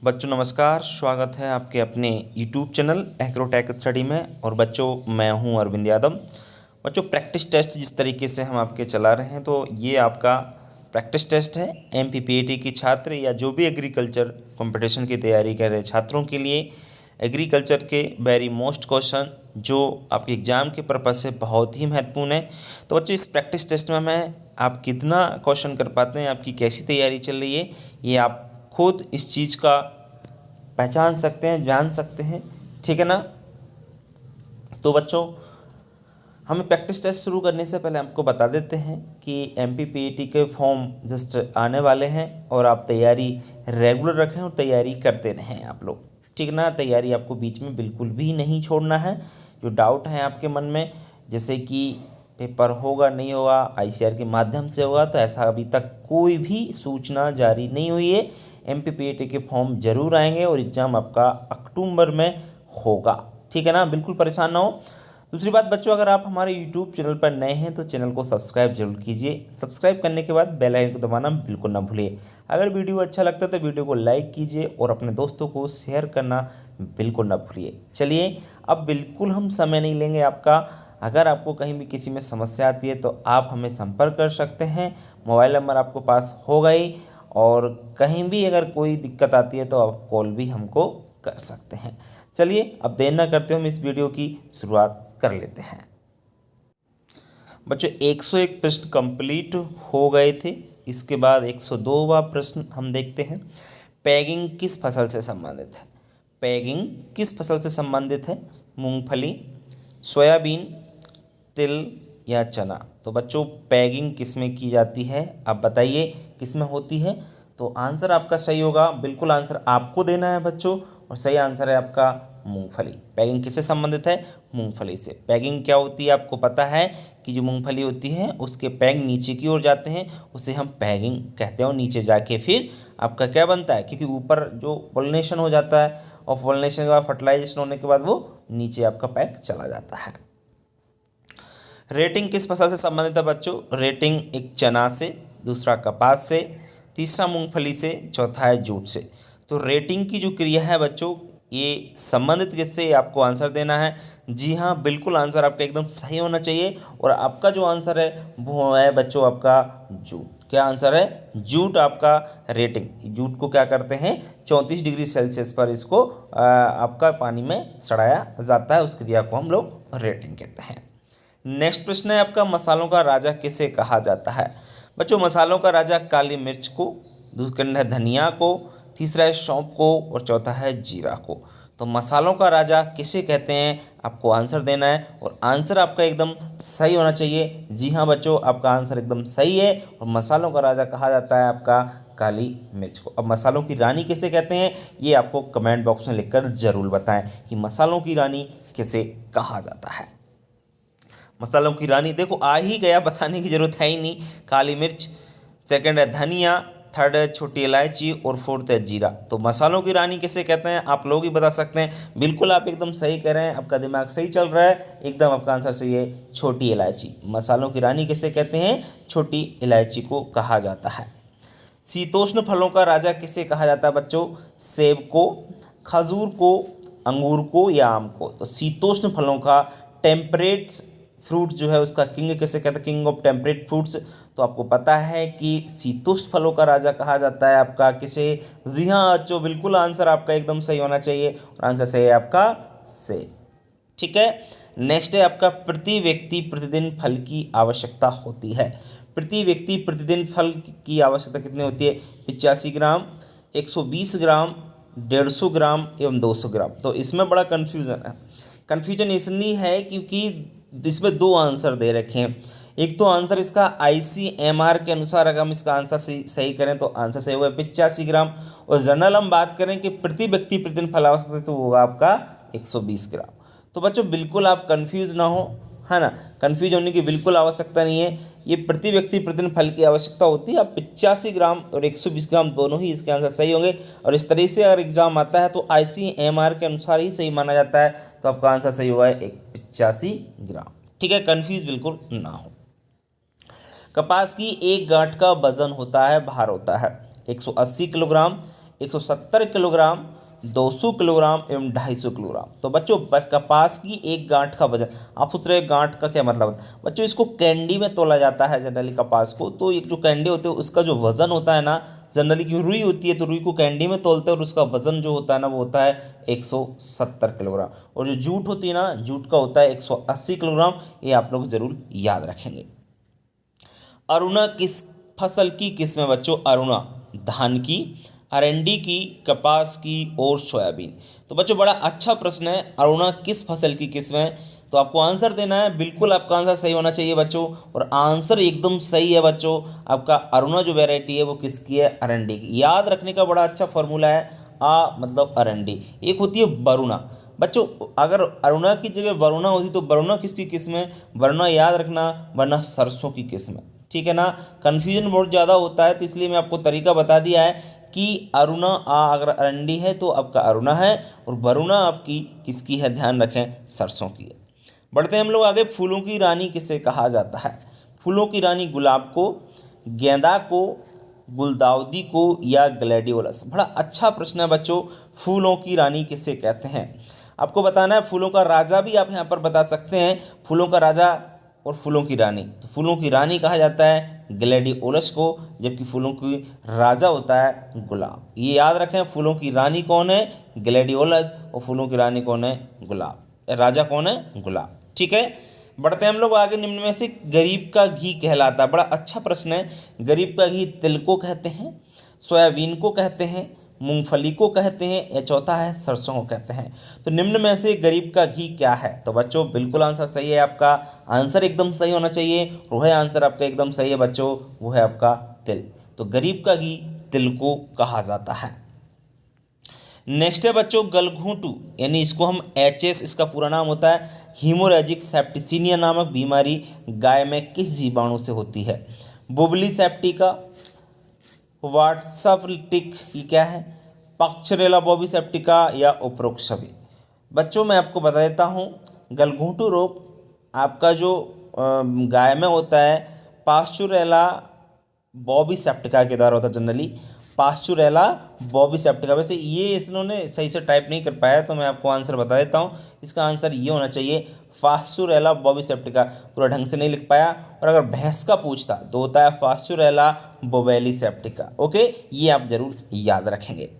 बच्चों नमस्कार, स्वागत है आपके अपने YouTube चैनल एग्रोटेक स्टडी में। और बच्चों मैं हूं अरविंद यादव। बच्चों प्रैक्टिस टेस्ट जिस तरीके से हम आपके चला रहे हैं तो ये आपका प्रैक्टिस टेस्ट है MPPAT की छात्र या जो भी एग्रीकल्चर कंपटीशन की तैयारी कर रहे छात्रों के लिए एग्रीकल्चर के वेरी मोस्ट क्वेश्चन जो आपके एग्ज़ाम के पर्पज़ से बहुत ही महत्वपूर्ण है। तो बच्चों इस प्रैक्टिस टेस्ट में मैं आप कितना क्वेश्चन कर पाते हैं, आपकी कैसी तैयारी चल रही है, ये आप खुद इस चीज़ का पहचान सकते हैं, जान सकते हैं। ठीक है ना। तो बच्चों हमें प्रैक्टिस टेस्ट शुरू करने से पहले आपको बता देते हैं कि MPPAT के फॉर्म जस्ट आने वाले हैं और आप तैयारी रेगुलर रखें और तैयारी करते रहें आप लोग। ठीक ना। तैयारी आपको बीच में बिल्कुल भी नहीं छोड़ना है। जो डाउट है आपके मन में, जैसे कि पेपर होगा नहीं होगा, ICAR के माध्यम से होगा, तो ऐसा अभी तक कोई भी सूचना जारी नहीं हुई है। MPPAT के फॉर्म जरूर आएंगे और एग्ज़ाम आपका अक्टूबर में होगा। ठीक है ना, बिल्कुल परेशान ना हो। दूसरी बात बच्चों, अगर आप हमारे YouTube चैनल पर नए हैं तो चैनल को सब्सक्राइब जरूर कीजिए। सब्सक्राइब करने के बाद बेल आइकन को दबाना बिल्कुल ना भूलिए। अगर वीडियो अच्छा लगता है तो वीडियो को लाइक कीजिए और अपने दोस्तों को शेयर करना बिल्कुल ना भूलिए। चलिए अब बिल्कुल हम समय नहीं लेंगे आपका। अगर आपको कहीं भी किसी में समस्या आती है तो आप हमें संपर्क कर सकते हैं। मोबाइल नंबर आपको पास होगा ही, और कहीं भी अगर कोई दिक्कत आती है तो आप कॉल भी हमको कर सकते हैं। चलिए अब देर न करते हुए हम इस वीडियो की शुरुआत कर लेते हैं। बच्चों 101 प्रश्न कंप्लीट हो गए थे। इसके बाद 102वां प्रश्न हम देखते हैं। पैगिंग किस फसल से संबंधित है? पैगिंग किस फसल से संबंधित है? मूंगफली, सोयाबीन, तिल या चना? तो बच्चों पैगिंग किस में की जाती है, आप बताइए किस में होती है? तो आंसर आपका सही होगा, बिल्कुल आंसर आपको देना है बच्चों, और सही आंसर है आपका मूंगफली। पैगिंग किससे संबंधित है? मूंगफली से। पैगिंग क्या होती है आपको पता है कि जो मूंगफली होती है उसके पैग नीचे की ओर जाते हैं, उसे हम पैगिंग कहते हैं। और नीचे जाके फिर आपका क्या बनता है, क्योंकि ऊपर जो पॉलिनेशन हो जाता है और पॉलिनेशन के बाद फर्टिलाइजेशन होने के बाद वो नीचे आपका पैग चला जाता है। रेटिंग किस फसल से संबंधित है बच्चों? रेटिंग एक चना से, दूसरा कपास से, तीसरा मूंगफली से, चौथा है जूट से। तो रेटिंग की जो क्रिया है बच्चों, ये संबंधित किससे, आपको आंसर देना है। जी हाँ, बिल्कुल आंसर आपका एकदम सही होना चाहिए। और आपका जो आंसर है वो है बच्चों आपका जूट। क्या आंसर है? जूट आपका रेटिंग। जूट को क्या करते हैं, 34 डिग्री सेल्सियस पर इसको आपका पानी में सड़ाया जाता है। उस क्रिया को हम लोग रेटिंग कहते हैं। नेक्स्ट प्रश्न है आपका, मसालों का राजा किसे कहा जाता है? बच्चों मसालों का राजा काली मिर्च को, दूसरा है धनिया को, तीसरा है सौंफ को और चौथा है जीरा को। तो मसालों का राजा किसे कहते हैं, आपको आंसर देना है और आंसर आपका एकदम सही होना चाहिए। जी हाँ बच्चों, आपका आंसर एकदम सही है और मसालों का राजा कहा जाता है आपका काली मिर्च को। अब मसालों की रानी किसे कहते हैं, ये आपको कमेंट बॉक्स में लिखकर ज़रूर बताएं कि मसालों की रानी किसे कहा जाता है। मसालों की रानी देखो आ ही गया, बताने की ज़रूरत है ही नहीं। काली मिर्च, सेकंड है धनिया, थर्ड है छोटी इलायची और फोर्थ है जीरा। तो मसालों की रानी किसे कहते हैं आप लोग ही बता सकते हैं। बिल्कुल आप एकदम सही कह रहे हैं, आपका दिमाग सही चल रहा है, एकदम आपका आंसर सही है, छोटी इलायची। मसालों की रानी किसे कहते हैं? छोटी इलायची को कहा जाता है। शीतोष्ण फलों का राजा किसे कहा जाता है बच्चों? सेब को, खजूर को, अंगूर को या आम को? तो शीतोष्ण फलों का, टेम्परेट फ्रूट जो है उसका किंग किसे कहते हैं? King of temperate fruits. तो आपको पता है कि शीतोष्ण फलों का राजा कहा जाता है आपका किसे? जी हाँ बच्चों, बिल्कुल आंसर आपका एकदम सही होना चाहिए और आंसर सही है आपका सेब। ठीक है। नेक्स्ट है आपका, प्रति व्यक्ति प्रतिदिन फल की आवश्यकता होती है। प्रति व्यक्ति प्रतिदिन फल की आवश्यकता कितनी होती है? 85 ग्राम, 120 ग्राम, 150 ग्राम एवं 200 ग्राम। तो इसमें बड़ा कन्फ्यूज़न है। कन्फ्यूजन इसलिए है क्योंकि इसमें दो आंसर दे रखे हैं। एक तो आंसर इसका ICMR के अनुसार अगर हम इसका आंसर सही करें तो आंसर सही होगा 85 ग्राम, और जनरल हम बात करें कि प्रति व्यक्ति प्रतिदिन फल आवश्यकता तो होगा आपका 120 ग्राम। तो बच्चों बिल्कुल आप कंफ्यूज ना हो, है ना। कंफ्यूज होने की बिल्कुल आवश्यकता नहीं है। ये प्रति व्यक्ति प्रतिदिन फल की आवश्यकता होती है। अब 85 ग्राम और 120 ग्राम दोनों ही इसके आंसर सही होंगे। और इस तरह से अगर एग्जाम आता है तो ICMR के अनुसार ही सही माना जाता है। तो आपका आंसर सही हुआ है 85 ग्राम। ठीक है, कंफ्यूज बिल्कुल ना हो। कपास की एक गांठ का वजन होता है, भार होता है 180 किलोग्राम, 170 किलोग्राम, 200 किलोग्राम एवं 250 किलोग्राम। तो बच्चों कपास की एक गांठ का वजन, आप सोच रहे हैं गांठ का क्या मतलब है बच्चों, इसको कैंडी में तोला जाता है जनरली कपास को। तो एक जो कैंडी होते हैं उसका जो वजन होता है ना, जनरली की रुई होती है तो रुई को कैंडी में तोलते हैं और उसका वजन जो होता है ना वो होता है 170 किलोग्राम। और जो जूट होती है ना, जूट का होता है 180 किलोग्राम। ये आप लोग जरूर याद रखेंगे। अरुणा किस फसल की किस्म है बच्चों? अरुणा धान की, अरंडी की, कपास की और सोयाबीन। तो बच्चों बड़ा अच्छा प्रश्न है, अरुणा किस फसल की किस्म है? तो आपको आंसर देना है, बिल्कुल आपका आंसर सही होना चाहिए बच्चों। और आंसर एकदम सही है बच्चों, आपका अरुणा जो वैरायटी है वो किसकी है? अरंडी की। याद रखने का बड़ा अच्छा फॉर्मूला है, मतलब अरंडी। एक होती है वरुणा। बच्चों अगर अरुणा की जगह वरुणा होती तो वरुणा किसकी किस्म है? वरुणा याद रखना, वरना सरसों की किस्म है। ठीक है ना, कन्फ्यूजन बहुत ज़्यादा होता है, तो इसलिए मैं आपको तरीका बता दिया है कि अरुणा अगर अरंडी है तो आपका अरुणा है, और वरुणा आपकी किसकी है? ध्यान रखें, सरसों की है। बढ़ते हैं हम लोग आगे। फूलों की रानी किसे कहा जाता है? फूलों की रानी गुलाब को, गेंदा को, गुलदाउदी को या ग्लैडियोलस? बड़ा अच्छा प्रश्न है बच्चों, फूलों की रानी किसे कहते हैं? आपको बताना है। फूलों का राजा भी आप यहाँ पर बता सकते हैं, फूलों का राजा और फूलों की रानी। तो फूलों की रानी कहा जाता है ग्लैडियोलस को, जबकि फूलों की राजा होता है गुलाब। ये याद रखें, फूलों की रानी कौन है? ग्लैडियोलस, और फूलों की रानी कौन है? गुलाब। राजा कौन है? गुलाब। ठीक है, बढ़ते हैं हम लोग आगे। निम्न में से गरीब का घी कहलाता है? बड़ा अच्छा प्रश्न है। गरीब का घी तिल को कहते हैं, सोयाबीन को कहते हैं, मूंगफली को कहते हैं, या चौथा है सरसों को कहते हैं। तो निम्न में से गरीब का घी क्या है? तो बच्चों बिल्कुल आंसर सही है, आपका आंसर एकदम सही होना चाहिए। वो है आंसर आपका एकदम सही है बच्चों, वो है आपका तिल। तो गरीब का घी तिल को कहा जाता है। नेक्स्ट है बच्चों गलघोंटू, यानी इसको हम HS, इसका पूरा नाम होता है हीमोरेजिक सेप्टिसिमिया नामक बीमारी गाय में किस जीवाणु से होती है? बुबली सेप्टिका, वाट्सफलिटिक, ये क्या है? पक्षरेला बॉबी सेप्टिका या उपरोक्त सभी? बच्चों मैं आपको बता देता हूँ, गलघोंटू रोग आपका जो गाय में होता है पास्चुरेला बॉबी सेप्टिका के द्वारा होता है जनरली, पास्चुरेला बॉबी सेप्टिका। वैसे ये इन्होंने सही से टाइप नहीं कर पाया, तो मैं आपको आंसर बता देता हूँ। इसका आंसर ये होना चाहिए पास्चुरेला बॉबी सेप्टिका। पूरा ढंग से नहीं लिख पाया, और अगर भैंस का पूछता तो होता है पास्चुरेला बोवेली सेप्टिका। ओके, ये आप जरूर याद रखेंगे।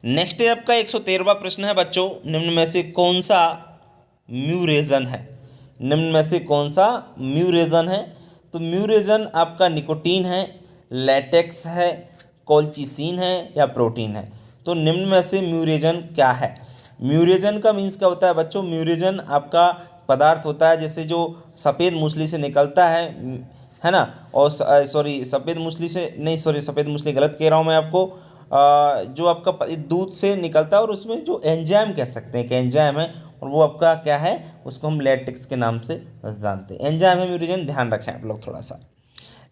नेक्स्ट है आपका 113वां प्रश्न है बच्चों, निम्न में से कौन सा म्यूरेजन है? निम्न में से कौन सा म्यूरेजन है? तो म्यूरेजन आपका निकोटीन है, लैटेक्स है, कोल्चिसिन है या प्रोटीन है? तो निम्न में से म्यूरेजन क्या है? म्यूरेजन का मीन्स क्या होता है बच्चों? म्यूरेजन आपका पदार्थ होता है जैसे जो सफ़ेद मूसली से निकलता है ना, और सॉरी सफ़ेद मूसली से नहीं, सॉरी सफ़ेद मूसली गलत कह रहा हूँ मैं आपको। जो आपका दूध से निकलता है, और उसमें जो एंजाइम कह सकते हैं, एक एंजाइम है, और वो आपका क्या है? उसको हम लैटेक्स के नाम से जानते हैं, एंजाइम है म्यूरेजन, ध्यान रखें आप लोग थोड़ा सा।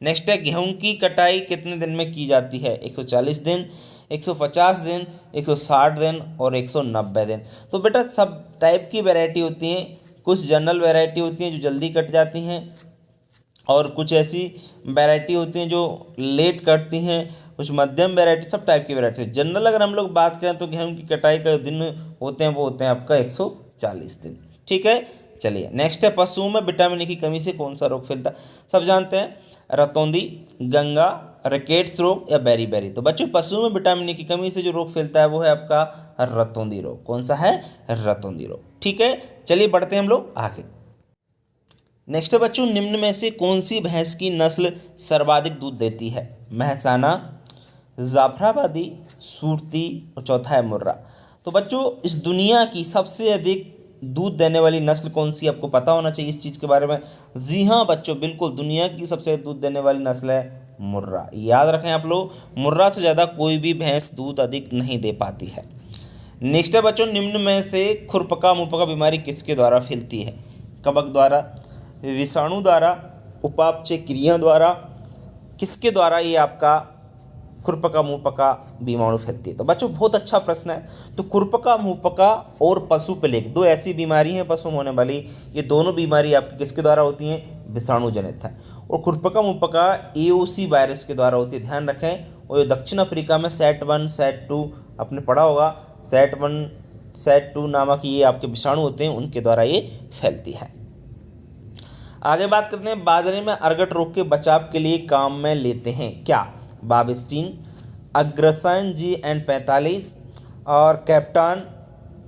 नेक्स्ट है गेहूं की कटाई कितने दिन में की जाती है? 140 दिन, 150 दिन, 160 दिन और 190 दिन। तो बेटा सब टाइप की वैरायटी होती हैं, कुछ जनरल वैरायटी होती हैं जो जल्दी कट जाती हैं, और कुछ ऐसी वैरायटी होती हैं जो लेट कटती हैं, कुछ मध्यम वैरायटी, सब टाइप की वैरायटी है। जनरल अगर हम लोग बात करें तो गेहूं की कटाई का दिन होते हैं वो होते हैं आपका 140 दिन। ठीक है, चलिए नेक्स्ट है पशुओं में विटामिन ए की कमी से कौन सा रोग फैलता है? सब जानते हैं, रतौंधी, गंगा, रिकेट्स रोग या बेरी। तो बच्चों पशुओं में विटामिन ए की कमी से जो रोग फैलता है वो है आपका रतौंधी रोग। कौन सा है? रतौंधी रोग। ठीक है, चलिए बढ़ते हैं हम लोग आगे। नेक्स्ट है बच्चों, निम्न में से कौन सी भैंस की नस्ल सर्वाधिक दूध देती है? महसाना, जाफराबादी, सूरती और चौथा है मुर्रा। तो बच्चों इस दुनिया की सबसे अधिक दूध देने वाली नस्ल कौन सी? आपको पता होना चाहिए इस चीज़ के बारे में। जी हाँ बच्चों, बिल्कुल दुनिया की सबसे दूध देने वाली नस्ल है मुर्रा। याद रखें आप लोग, मुर्रा से ज़्यादा कोई भी भैंस दूध अधिक नहीं दे पाती है। नेक्स्ट है बच्चों, निम्न में से खुरपका मुंहपका बीमारी किसके द्वारा फैलती है? कवक द्वारा, विषाणु द्वारा, उपापचय क्रिया द्वारा, किसके द्वारा ये आपका खुरपका मुंहपका बीमाणु फैलती है? तो बच्चों बहुत अच्छा प्रश्न है। तो खुरपका मुंहपका और पशु प्लेग, दो ऐसी बीमारी हैं पशु में होने वाली, ये दोनों बीमारी आपकी किसके द्वारा होती हैं? विषाणु जनित है। और खुरपका मुंहपका AOC वायरस के द्वारा होती है, ध्यान रखें। और ये दक्षिण अफ्रीका में सेट 1 सेट 2 आपने पढ़ा होगा, सेट 1 सेट 2 नामक ये आपके विषाणु होते हैं, उनके द्वारा ये फैलती है। आगे बात करते हैं, बाजरे में अर्गट रोग के बचाव के लिए काम में लेते हैं क्या? बाविस्टीन, अग्रसन GN45 और कैप्टान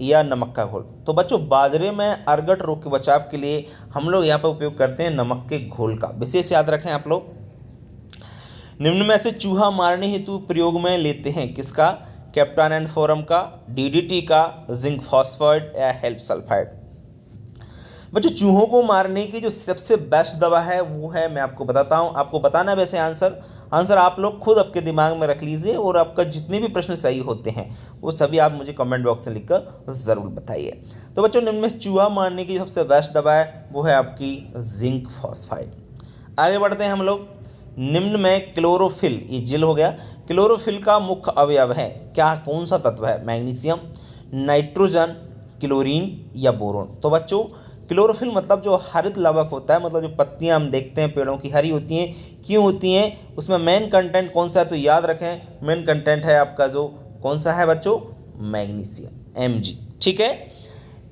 या नमक का घोल। तो बच्चों बाजरे में अर्गट रोग के बचाव के लिए हम लोग यहाँ पर उपयोग करते हैं नमक के घोल का, विशेष याद रखें आप लोग। निम्न में से चूहा मारने हेतु प्रयोग में लेते हैं किसका? कैप्टान एंड फोरम का, DDT का, जिंक फॉस्फेट या हेल्प सल्फाइड। बच्चों चूहों को मारने की जो सबसे बेस्ट दवा है वो है, मैं आपको बताता हूँ, आपको बताना है वैसे आंसर आप लोग खुद आपके दिमाग में रख लीजिए और आपका जितने भी प्रश्न सही होते हैं वो सभी आप मुझे कमेंट बॉक्स में लिखकर ज़रूर बताइए। तो बच्चों निम्न में चूहा मारने की सबसे बेस्ट दवा है वो है आपकी जिंक फॉस्फाइड। आगे बढ़ते हैं हम लोग, निम्न में क्लोरोफिल, ये जेल हो गया, क्लोरोफिल का मुख्य अवयव है क्या? कौन सा तत्व है? मैग्नीशियम, नाइट्रोजन, क्लोरीन या बोरोन। तो बच्चों क्लोरोफिल मतलब जो हरित लवक होता है, मतलब जो पत्तियां हम देखते हैं पेड़ों की हरी होती हैं, क्यों होती हैं? उसमें मेन कंटेंट कौन सा है? तो याद रखें मेन कंटेंट है आपका जो कौन सा है बच्चों? Magnesium Mg। ठीक है।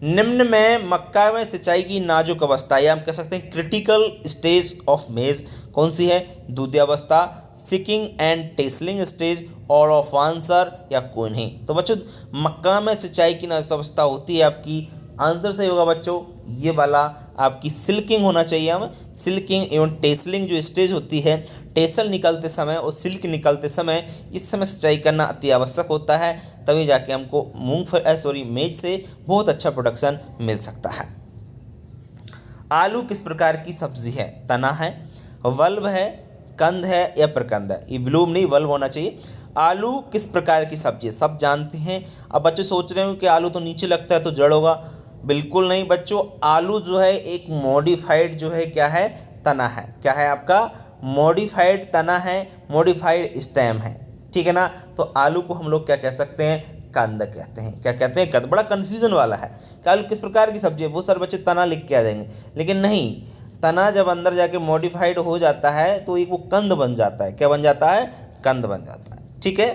निम्न में मक्का में सिंचाई की नाजुक अवस्था या हम कह सकते हैं क्रिटिकल स्टेज ऑफ मेज कौन सी है? दूधावस्था, सिकिंग एंड टेसलिंग स्टेज, और ऑफ आंसर या कोई नहीं। तो बच्चों मक्का में सिंचाई की नाजुक अवस्था होती है आपकी, आंसर सही होगा बच्चों ये वाला आपकी सिल्किंग होना चाहिए। हम सिल्किंग एवं टेसलिंग जो स्टेज होती है, टेसल निकलते समय और सिल्क निकलते समय, इस समय सिंचाई करना अति आवश्यक होता है, तभी जाके हमको मेज से बहुत अच्छा प्रोडक्शन मिल सकता है। आलू किस प्रकार की सब्जी है? तना है, वल्ब है, कंद है या प्रकंद है? ये ब्लूम नहीं वल्ब होना चाहिए। आलू किस प्रकार की सब्जी है? सब जानते हैं। अब बच्चे सोच रहे हो कि आलू तो नीचे लगता है तो जड़ होगा, बिल्कुल नहीं बच्चों। आलू जो है एक मॉडिफाइड जो है क्या है? तना है। क्या है आपका? मॉडिफाइड तना है, मॉडिफाइड स्टेम है, ठीक है ना। तो आलू को हम लोग क्या कह सकते हैं? कंद कहते हैं। क्या कहते हैं? कंद। बड़ा कन्फ्यूजन वाला है कि आलू किस प्रकार की सब्जी है, बहुत सारे बच्चे तना लिख के आ जाएंगे, लेकिन नहीं, तना जब अंदर जाके मॉडिफाइड हो जाता है तो एक वो कंद बन जाता है। क्या बन जाता है? कंद बन जाता है। ठीक है,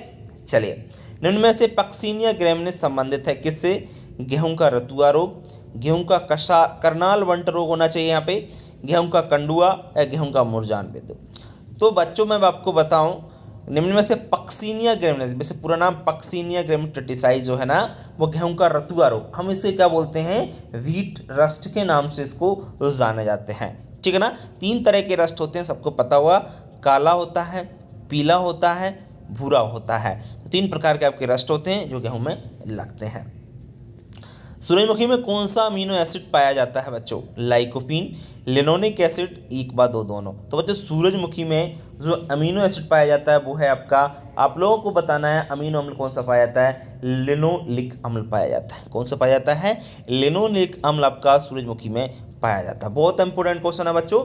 चलिए। निम्न में से पक्सिनिया ग्रैमिनेस संबंधित है किससे? गेहूं का रतुआ रोग, गेहूं का करनाल वंट रोग होना चाहिए यहाँ पे, गेहूं का कंडुआ या गेहूं का मुरझान बेद। तो बच्चों मैं आपको बताऊं, निम्न में से पक्सिनिया ग्रैमिनेस, वैसे पूरा नाम पक्सिनिया ग्रैमिनेस ट्रिटिसाइज जो है ना, वो गेहूं का रतुआ रोग, हम इसे क्या बोलते हैं? व्हीट रस्ट के नाम से इसको जाने जाते हैं। ठीक है ना। 3 तरह के रस्ट होते हैं, सबको पता हुआ, काला होता है, पीला होता है, भूरा होता है। तो 3 प्रकार के आपके रस्ट होते हैं जो गेहूं में लगते हैं। सूरजमुखी में कौन सा अमीनो एसिड पाया जाता है बच्चों? लाइकोपीन, लिनोलिक एसिड, एक बात दो दोनों। तो बच्चों सूरजमुखी में जो अमीनो एसिड पाया जाता है वो है आपका, आप लोगों को बताना है अमीनो अम्ल कौन सा पाया जाता है? लिनोलिक अम्ल पाया जाता है। कौन सा पाया जाता है? लिनोलिक अम्ल आपका सूरजमुखी में पाया जाता है। बहुत इंपॉर्टेंट क्वेश्चन है बच्चों।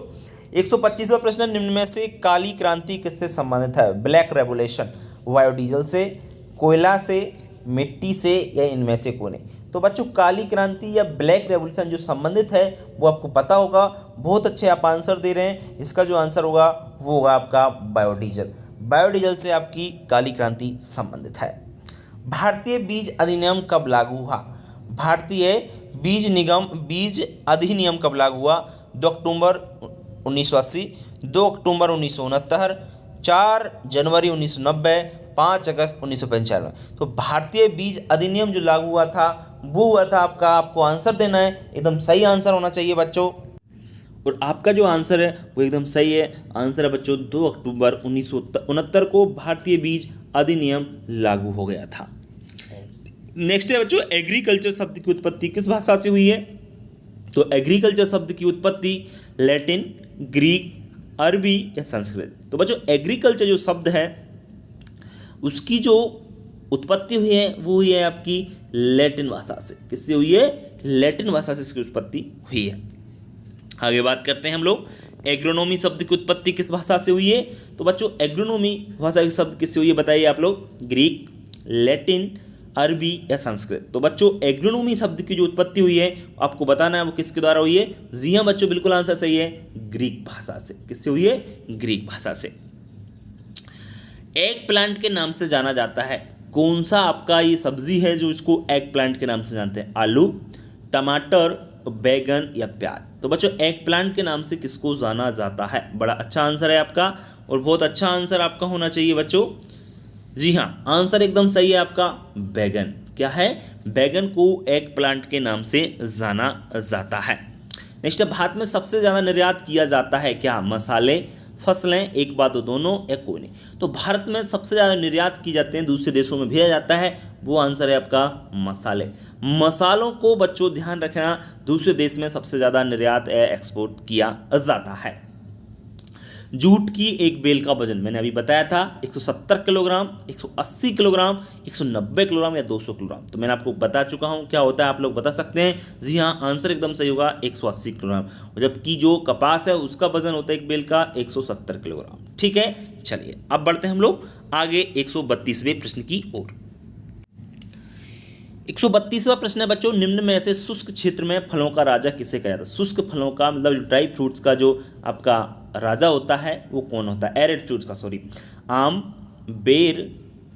125वां प्रश्न, निम्न में से काली क्रांति किससे संबंधित है? ब्लैक रेवोल्यूशन, बायोडीजल से, कोयला से, मिट्टी से या इनमें से कोई नहीं। तो बच्चों काली क्रांति या ब्लैक रेवोल्यूशन जो संबंधित है वो आपको पता होगा। बहुत अच्छे आप आंसर दे रहे हैं। इसका जो आंसर होगा वो होगा आपका बायोडीजल। बायोडीजल से आपकी काली क्रांति संबंधित है। भारतीय बीज अधिनियम कब लागू हुआ? भारतीय बीज अधिनियम कब लागू हुआ? 2 अक्टूबर 1980, 2 अक्टूबर 1969, 4 जनवरी 1990, 5 अगस्त 1995। तो भारतीय बीज अधिनियम जो लागू हुआ था वो हुआ था आपका, आपको आंसर देना है, एकदम सही आंसर होना चाहिए बच्चों, और आपका जो आंसर है वो एकदम सही है। आंसर है बच्चों 2 अक्टूबर 1969 को भारतीय बीज अधिनियम लागू हो गया था। नेक्स्ट है बच्चों, एग्रीकल्चर शब्द की उत्पत्ति किस भाषा से हुई है? तो एग्रीकल्चर शब्द की उत्पत्ति लैटिन, ग्रीक, अरबी या संस्कृत। तो बच्चों एग्रीकल्चर जो शब्द है उसकी जो उत्पत्ति हुई है वो हुई है आपकी लैटिन भाषा से। किससे हुई है? लैटिन भाषा से इसकी उत्पत्ति हुई है। आगे बात करते हैं हम लोग, एग्रोनॉमी शब्द की उत्पत्ति किस भाषा से हुई है? तो बच्चों एग्रोनॉमी भाषा के शब्द किससे हुई है बताइए आप लोग? ग्रीक, लैटिन, अरबी या संस्कृत। तो बच्चों एग्रोनॉमी शब्द की जो उत्पत्ति हुई है आपको बताना है वो किसके द्वारा हुई है? जी हाँ बच्चों, बिल्कुल आंसर सही है, ग्रीक भाषा से। किससे हुई है? ग्रीक भाषा से। एग प्लांट के नाम से जाना जाता है। कौन सा आपका ये सब्जी है जो इसको एग प्लांट के नाम से जानते हैं? आलू, टमाटर, बैगन या प्याज? तो बच्चों एग प्लांट के नाम से किसको जाना जाता है? बड़ा अच्छा आंसर है आपका और बहुत अच्छा आंसर आपका होना चाहिए बच्चों। जी हाँ, आंसर एकदम सही है आपका, बैगन। क्या है? बैगन को एग प्लांट के नाम से जाना जाता है। नेक्स्ट, भारत में सबसे ज़्यादा निर्यात किया जाता है क्या? मसाले, फसलें, एक बात दो दोनों या कोई नहीं? तो भारत में सबसे ज़्यादा निर्यात की जाते हैं, दूसरे देशों में भेजा जाता है, वो आंसर है आपका मसाले। मसालों को बच्चों ध्यान रखना, दूसरे देश में सबसे ज़्यादा निर्यात एक्सपोर्ट किया जाता है। जूट की एक बेल का वजन मैंने अभी बताया था 170 किलोग्राम, 180 किलोग्राम, 190 किलोग्राम या 200 किलोग्राम। तो मैंने आपको बता चुका हूँ क्या होता है, आप लोग बता सकते हैं। जी हाँ, आंसर एकदम सही होगा 180 किलोग्राम। और जबकि जो कपास है उसका वजन होता है एक बेल का 170 किलोग्राम। ठीक है, चलिए अब बढ़ते हैं हम लोग आगे 132वें प्रश्न की ओर। 132वां प्रश्न है बच्चों, निम्न में से शुष्क क्षेत्र में फलों का राजा किसे कहा जाता है? शुष्क फलों का मतलब ड्राई फ्रूट्स का जो आपका राजा होता है वो कौन होता है? एरिड फ्रूट्स का, सॉरी। आम, बेर,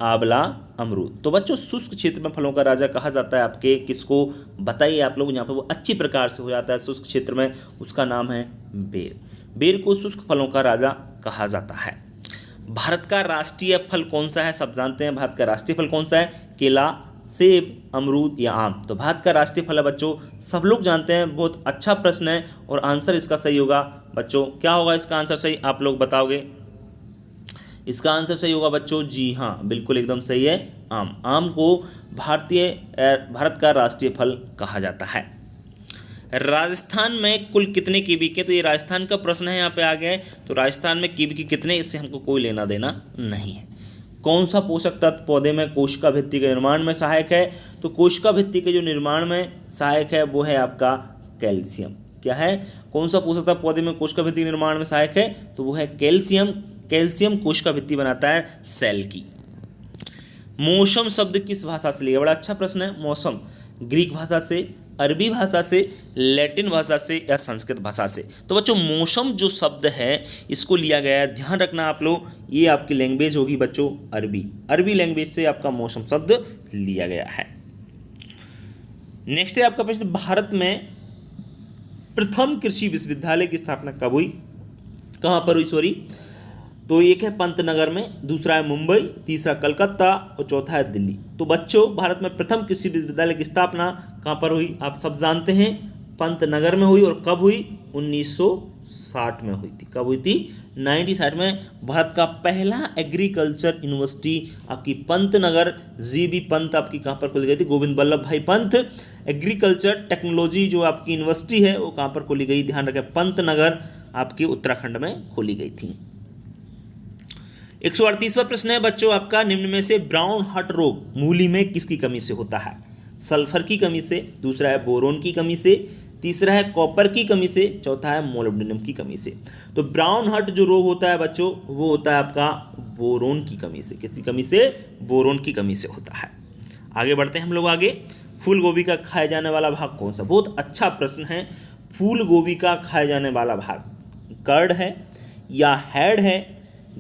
आंवला, अमरूद। तो बच्चों शुष्क क्षेत्र में फलों का राजा कहा जाता है आपके किसको? बताइए आप लोग। यहाँ पर वो अच्छी प्रकार से हो जाता है शुष्क क्षेत्र में, उसका नाम है बेर। बेर को शुष्क फलों का राजा कहा जाता है। भारत का राष्ट्रीय फल कौन सा है? सब जानते हैं भारत का राष्ट्रीय फल कौन सा है? केला, सेब, अमरूद या आम? तो भारत का राष्ट्रीय फल है बच्चों, सब लोग जानते हैं। बहुत अच्छा प्रश्न है और आंसर इसका सही होगा बच्चों। क्या होगा इसका आंसर सही, आप लोग बताओगे? इसका आंसर सही होगा बच्चों, जी हाँ बिल्कुल एकदम सही है, आम। आम को भारत का राष्ट्रीय फल कहा जाता है। राजस्थान में कुल कितने कीवी के? तो ये राजस्थान का प्रश्न है, यहाँ पे आ गया है। तो राजस्थान में कीवी की कितने, इससे हमको कोई लेना देना नहीं है। कौन सा पोषक तत्व पौधे में कोशिका भित्ति के निर्माण में सहायक है? तो कोशिका भित्ति के जो निर्माण में सहायक है वो है आपका कैल्शियम। क्या है? कौन सा पोषक तत्व पौधे में कोशिका भित्ति के निर्माण में सहायक है? तो वो है कैल्शियम। कैल्शियम कोशिका भित्ति बनाता है सेल की। मौसम शब्द किस भाषा से लिया? बड़ा अच्छा प्रश्न है। मौसम ग्रीक भाषा से, अरबी भाषा से, लैटिन भाषा से या संस्कृत भाषा से? तो बच्चों मौसम जो शब्द है इसको लिया गया है, ध्यान रखना आप लोग। ये आपकी लैंग्वेज होगी बच्चों अरबी। अरबी लैंग्वेज से आपका मौसम शब्द लिया गया है। नेक्स्ट है आपका प्रश्न, भारत में प्रथम कृषि विश्वविद्यालय की स्थापना कब हुई? कहाँ पर हुई, सॉरी? तो एक है पंतनगर में, दूसरा है मुंबई, तीसरा कलकत्ता और चौथा है दिल्ली। तो बच्चों भारत में प्रथम कृषि विश्वविद्यालय की स्थापना कहाँ पर हुई? आप सब जानते हैं, पंतनगर में हुई। और कब हुई? 1960 में हुई थी। कब हुई थी? 1960 में। भारत का पहला एग्रीकल्चर यूनिवर्सिटी आपकी पंतनगर, जीबी पंत आपकी कहाँ पर खोली गई थी? गोविंद बल्लभ भाई पंत एग्रीकल्चर टेक्नोलॉजी जो आपकी यूनिवर्सिटी है वो कहाँ पर खोली गई? ध्यान रखें, पंतनगर आपकी उत्तराखंड में खोली गई थी। 138वां प्रश्न है बच्चों आपका, निम्न में से ब्राउन हार्ट रोग मूली में किसकी कमी से होता है? सल्फर की कमी से, दूसरा है बोरोन की कमी से, तीसरा है कॉपर की कमी से, चौथा है मोलिब्डेनम की कमी से। तो ब्राउन हार्ट जो रोग होता है बच्चों वो होता है आपका बोरोन की कमी से। किसकी कमी से? बोरोन की कमी से होता है। आगे बढ़ते हैं हम लोग आगे। फूल गोभी का खाया जाने वाला भाग कौन सा? बहुत अच्छा प्रश्न है। फूल गोभी का खाया जाने वाला भाग कर्ड है या हेड है,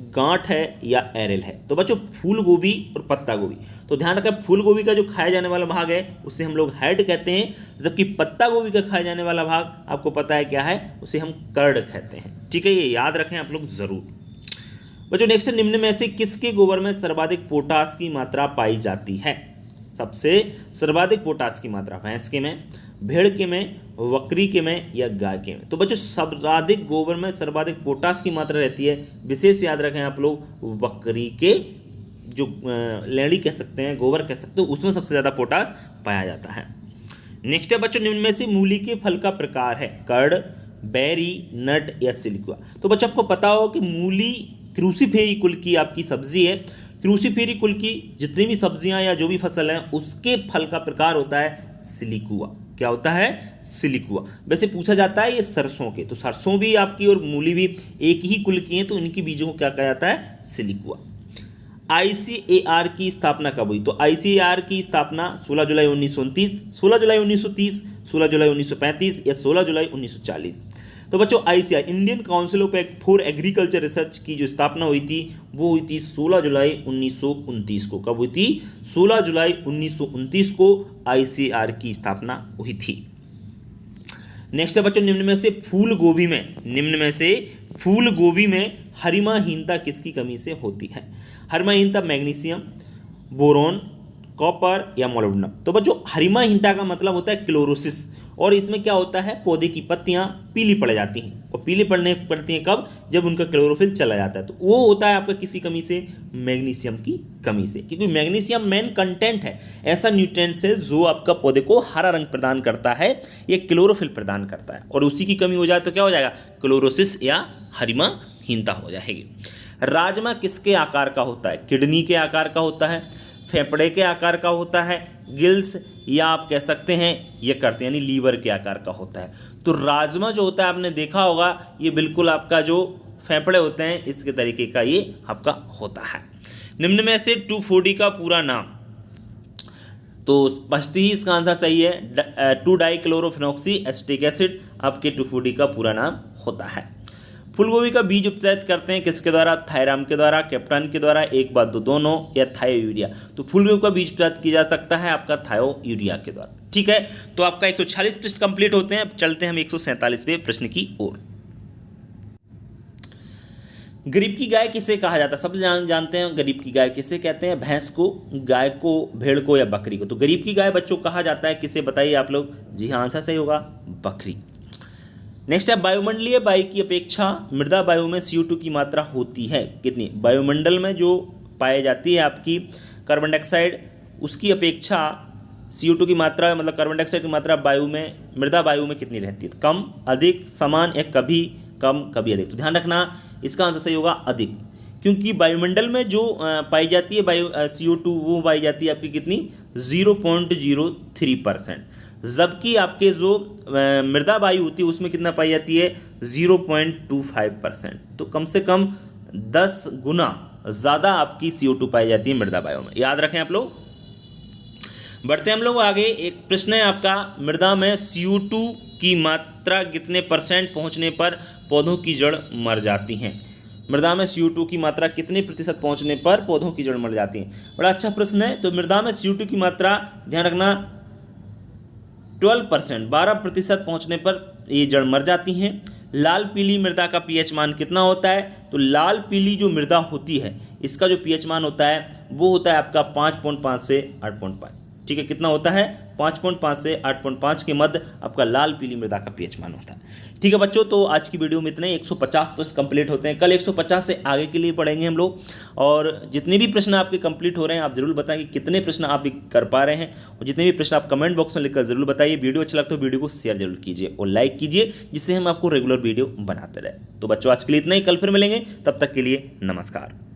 गांठ है या एरेल है? तो बच्चों फूल गोभी और पत्ता गोभी। तो ध्यान रखें, फूल गोभी का जो खाया जाने वाला भाग है उसे हम लोग हेड कहते हैं, जबकि पत्ता गोभी का खाया जाने वाला भाग आपको पता है क्या है? उसे हम कर्ड कहते हैं। ठीक है, ये याद रखें आप लोग जरूर। बच्चों नेक्स्ट, निम्न में से किसके गोबर में सर्वाधिक पोटास की मात्रा पाई जाती है? सबसे सर्वाधिक पोटास की मात्रा भैंस के में, भेड़ के में, बकरी के में या गाय के में? तो बच्चों सर्वाधिक गोबर में सर्वाधिक पोटास की मात्रा रहती है, विशेष याद रखें आप लोग, बकरी के जो लेड़ी कह सकते हैं, गोबर कह सकते हो, उसमें सबसे ज़्यादा पोटास पाया जाता है। नेक्स्ट है बच्चों, निम्न में से मूली के फल का प्रकार है? कर्ड, बेरी, नट या सिलिकुआ? तो बच्चों आपको पता हो कि मूली क्रूसीफेरी कुल की आपकी सब्जी है। क्रूसीफेरी कुल की जितनी भी सब्जियां या जो भी फसल है उसके फल का प्रकार होता है सिलिकुआ। क्या होता है? सिलिकुआ। वैसे पूछा जाता है ये सरसों के, तो सरसों भी आपकी और मूली भी एक ही कुल की हैं, तो इनकी बीजों को क्या कहा जाता है? सिलिकुआ। ICAR की स्थापना कब हुई? तो ICAR की स्थापना 16 जुलाई 1929, 16 जुलाई 1930, 16 जुलाई 1935 या 16 जुलाई 1940? तो बच्चों ICR Indian council for agriculture research की जो स्थापना हुई थी वो हुई थी 16 जुलाई 1929 को। कब हुई थी? 16 जुलाई 1929 को ICR की स्थापना हुई थी। नेक्स्ट है बच्चों, निम्न में से फूल गोभी में हरिमाहीनता किसकी कमी से होती है? हरिमाहीनता मैग्नीशियम, बोरोन, कॉपर या मोलिब्डेनम। तो बच्चों हरिमाहीनता का मतलब होता है क्लोरोसिस, और इसमें क्या होता है, पौधे की पत्तियां पीली पड़ जाती हैं, और पीली पड़ती हैं कब? जब उनका क्लोरोफिल चला जाता है। तो वो होता है आपका किसी कमी से? मैग्नीशियम की कमी से, क्योंकि मैग्नीशियम मेन कंटेंट है, ऐसा न्यूट्रिएंट्स है जो आपका पौधे को हरा रंग प्रदान करता है, ये क्लोरोफिल प्रदान करता है, और उसी की कमी हो जाए तो क्या हो जाएगा? क्लोरोसिस या हरिमाहीनता हो जाएगी। राजमा किसके आकार का होता है? किडनी के आकार का होता है, फेफड़े के आकार का होता है, गिल्स, या आप कह सकते हैं ये करते यानी लीवर के आकार का होता है। तो राजमा जो होता है आपने देखा होगा, ये बिल्कुल आपका जो फेफड़े होते हैं इसके तरीके का ये आपका होता है। निम्न में से 2,4-D का पूरा नाम, तो स्पष्ट ही इसका आंसर सही है, 2-डाइक्लोरोफेनॉक्सी एसिटिक एसिड आपके 2,4-D का पूरा नाम होता है। फूलगोभी का बीज उपचारित करते हैं किसके द्वारा? थायराम के द्वारा, कैप्टन के द्वारा, एक बात दो दोनों, या थायो यूरिया। तो फूलगोभी का बीज उपचारित किया जा सकता है आपका थायो यूरिया के द्वारा। ठीक है, तो आपका 146 प्रश्न कंप्लीट होते हैं। अब चलते हैं हम 147वें प्रश्न की ओर। गरीब की गाय किसे कहा जाता है? सब जानते हैं गरीब की गाय किसे कहते हैं? भैंस को, गाय को, भेड़ को या बकरी को। तो गरीब की गाय बच्चों कहा जाता है किसे? बताइए आप लोग। जी हाँ, आंसर सही होगा बकरी। नेक्स्ट है, वायुमंडलीय वायु की अपेक्षा मृदा वायु में CO2 की मात्रा होती है कितनी? वायुमंडल में जो पाई जाती है आपकी कार्बन डाइऑक्साइड, उसकी अपेक्षा CO2 की मात्रा, मतलब कार्बन डाइऑक्साइड की मात्रा वायु में, मृदा वायु में कितनी रहती है? कम, अधिक, समान, या कभी कम कभी अधिक। तो ध्यान रखना, इसका आंसर सही होगा अधिक, क्योंकि वायुमंडल में जो पाई जाती है CO2 वो पाई जाती है आपकी कितनी? 0.03%, जबकि आपके जो मृदा वायु होती है उसमें कितना पाई जाती है? 0.25%। तो कम से कम 10 गुना ज़्यादा आपकी CO2 पाई जाती है मृदा वायु में, याद रखें आप लोग। बढ़ते हैं हम लोग आगे। एक प्रश्न है आपका, मृदा में CO2 की मात्रा कितने % पहुंचने पर पौधों की जड़ मर जाती हैं? मृदा में CO2 की मात्रा कितने प्रतिशत पहुंचने पर पौधों की जड़ मर जाती हैं? बड़ा अच्छा प्रश्न है। तो मृदा में CO2 की मात्रा, ध्यान रखना, 12%, 12% पहुंचने पर ये जड़ मर जाती हैं। लाल पीली मृदा का pH मान कितना होता है? तो लाल पीली जो मृदा होती है इसका जो pH मान होता है वो होता है आपका 5.5 से 8.5। ठीक है, कितना होता है? 5.5 से 8.5 के मध्य आपका लाल पीली मृदा का pH मान होता है। ठीक है बच्चों, तो आज की वीडियो में इतने 150 प्रश्न कंप्लीट होते हैं। कल 150 से आगे के लिए पढ़ेंगे हम लोग, और जितने भी प्रश्न आपके कंप्लीट हो रहे हैं आप जरूर बताएं कि कितने प्रश्न आप कर पा रहे हैं, और जितने भी प्रश्न आप कमेंट बॉक्स में लिखकर जरूर बताइए। वीडियो अच्छा लगता है तो वीडियो को शेयर जरूर कीजिए और लाइक कीजिए, जिससे हम आपको रेगुलर वीडियो बनाते रहे। तो बच्चों आज के लिए इतना ही, कल फिर मिलेंगे, तब तक के लिए नमस्कार।